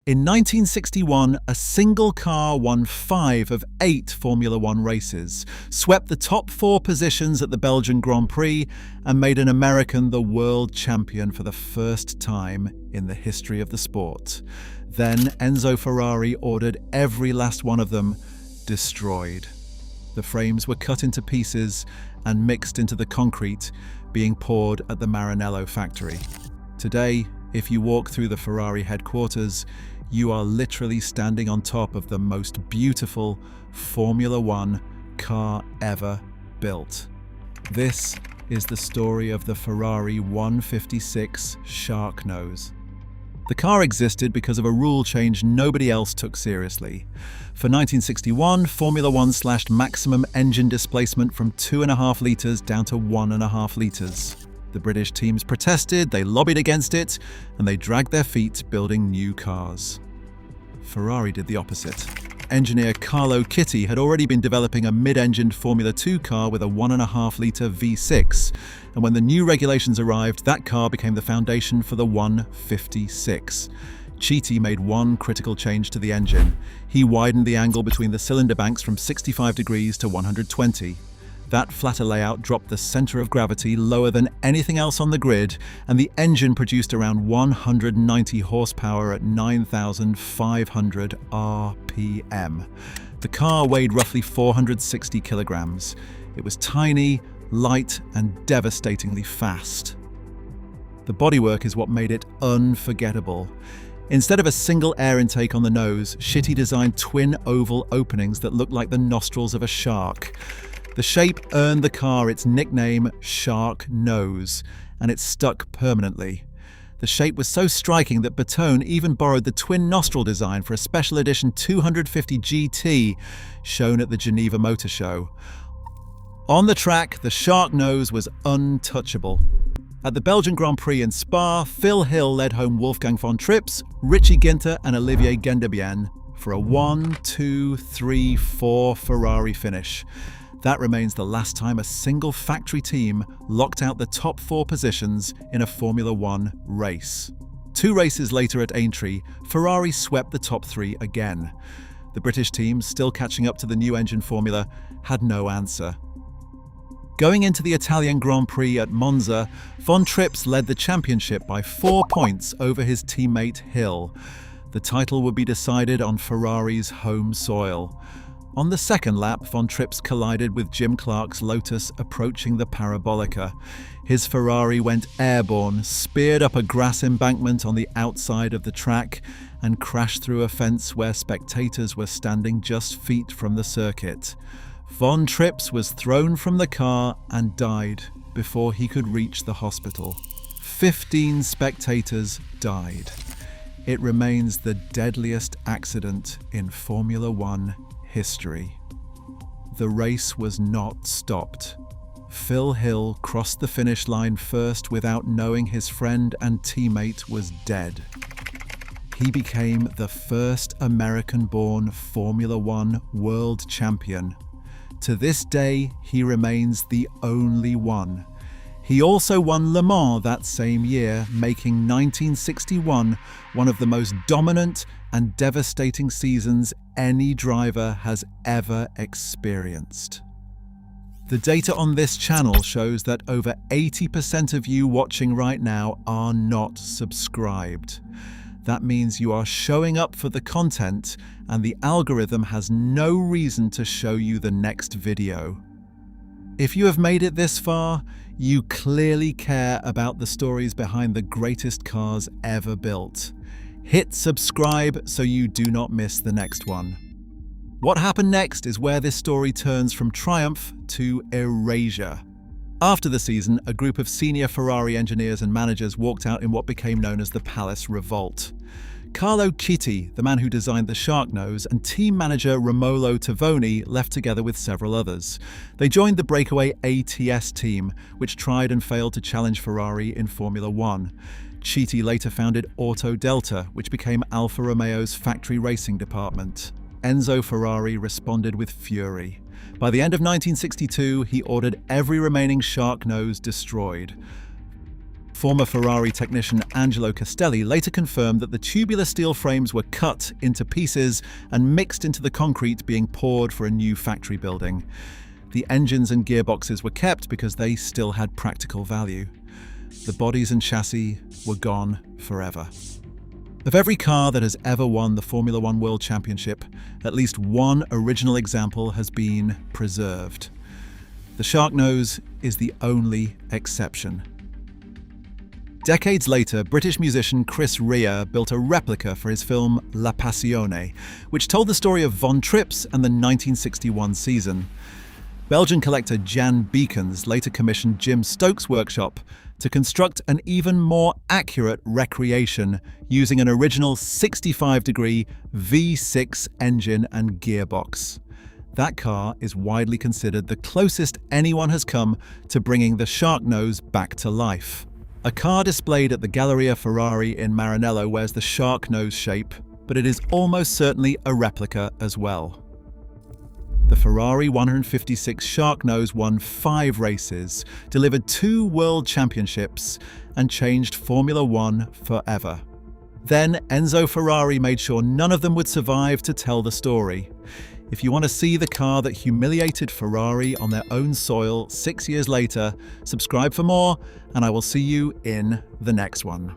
In 1961, a single car won 5 of 8 Formula One races, swept the top 4 positions at the Belgian Grand Prix, and made an American the world champion for the first time in the history of the sport. Then Enzo Ferrari ordered every last one of them destroyed. The frames were cut into pieces and mixed into the concrete being poured at the Maranello factory. Today, if you walk through the Ferrari headquarters, you are literally standing on top of the most beautiful Formula One car ever built. This is the story of the Ferrari 156 Sharknose. The car existed because of a rule change nobody else took seriously. For 1961, Formula One slashed maximum engine displacement from 2.5 litres down to 1.5 litres. The British teams protested, they lobbied against it, and they dragged their feet building new cars. Ferrari did the opposite. Engineer Carlo Kitty had already been developing a mid-engined Formula 2 car with a 1.5-litre V6, and when the new regulations arrived, that car became the foundation for the 156. Chiti made one critical change to the engine. He widened the angle between the cylinder banks from 65 degrees to 120. That flatter layout dropped the center of gravity lower than anything else on the grid, and the engine produced around 190 horsepower at 9,500 RPM. The car weighed roughly 460 kilograms. It was tiny, light, and devastatingly fast. The bodywork is what made it unforgettable. Instead of a single air intake on the nose, Chiti designed twin oval openings that looked like the nostrils of a shark. The shape earned the car its nickname Sharknose, and it stuck permanently. The shape was so striking that Bertone even borrowed the twin nostril design for a special edition 250 GT shown at the Geneva Motor Show. On the track, the Sharknose was untouchable. At the Belgian Grand Prix in Spa, Phil Hill led home Wolfgang von Trips, Richie Ginter and Olivier Gendebien for a 1, 2, 3, 4 Ferrari finish. That remains the last time a single factory team locked out the top 4 positions in a Formula One race. 2 races later at Aintree, Ferrari swept the top 3 again. The British team, still catching up to the new engine formula, had no answer. Going into the Italian Grand Prix at Monza, von Trips led the championship by 4 points over his teammate Hill. The title would be decided on Ferrari's home soil. On the second lap, von Trips collided with Jim Clark's Lotus approaching the Parabolica. His Ferrari went airborne, speared up a grass embankment on the outside of the track, and crashed through a fence where spectators were standing just feet from the circuit. Von Trips was thrown from the car and died before he could reach the hospital. 15 spectators died. It remains the deadliest accident in Formula One history. The race was not stopped. Phil Hill crossed the finish line first without knowing his friend and teammate was dead. He became the first American-born Formula One world champion. To this day, he remains the only one. He also won Le Mans that same year, making 1961 one of the most dominant and devastating seasons any driver has ever experienced. The data on this channel shows that over 80% of you watching right now are not subscribed. That means you are showing up for the content and the algorithm has no reason to show you the next video. If you have made it this far, you clearly care about the stories behind the greatest cars ever built. Hit subscribe so you do not miss the next one. What happened next is where this story turns from triumph to erasure. After the season, a group of senior Ferrari engineers and managers walked out in what became known as the Palace Revolt. Carlo Chiti, the man who designed the Sharknose, and team manager Romolo Tavoni left together with several others. They joined the breakaway ATS team, which tried and failed to challenge Ferrari in Formula One. Chiti later founded Auto Delta, which became Alfa Romeo's factory racing department. Enzo Ferrari responded with fury. By the end of 1962, he ordered every remaining Sharknose destroyed. Former Ferrari technician Angelo Castelli later confirmed that the tubular steel frames were cut into pieces and mixed into the concrete being poured for a new factory building. The engines and gearboxes were kept because they still had practical value. The bodies and chassis were gone forever. Of every car that has ever won the Formula One World Championship, at least one original example has been preserved. The Sharknose is the only exception. Decades later, British musician Chris Rea built a replica for his film La Passione, which told the story of Von Trips and the 1961 season. Belgian collector Jan Beekens later commissioned Jim Stokes' workshop to construct an even more accurate recreation using an original 65-degree V6 engine and gearbox. That car is widely considered the closest anyone has come to bringing the Sharknose back to life. A car displayed at the Galleria Ferrari in Maranello wears the Sharknose shape, but it is almost certainly a replica as well. The Ferrari 156 Sharknose won 5 races, delivered 2 world championships, and changed Formula One forever. Then Enzo Ferrari made sure none of them would survive to tell the story. If you want to see the car that humiliated Ferrari on their own soil 6 years later, subscribe for more, and I will see you in the next one.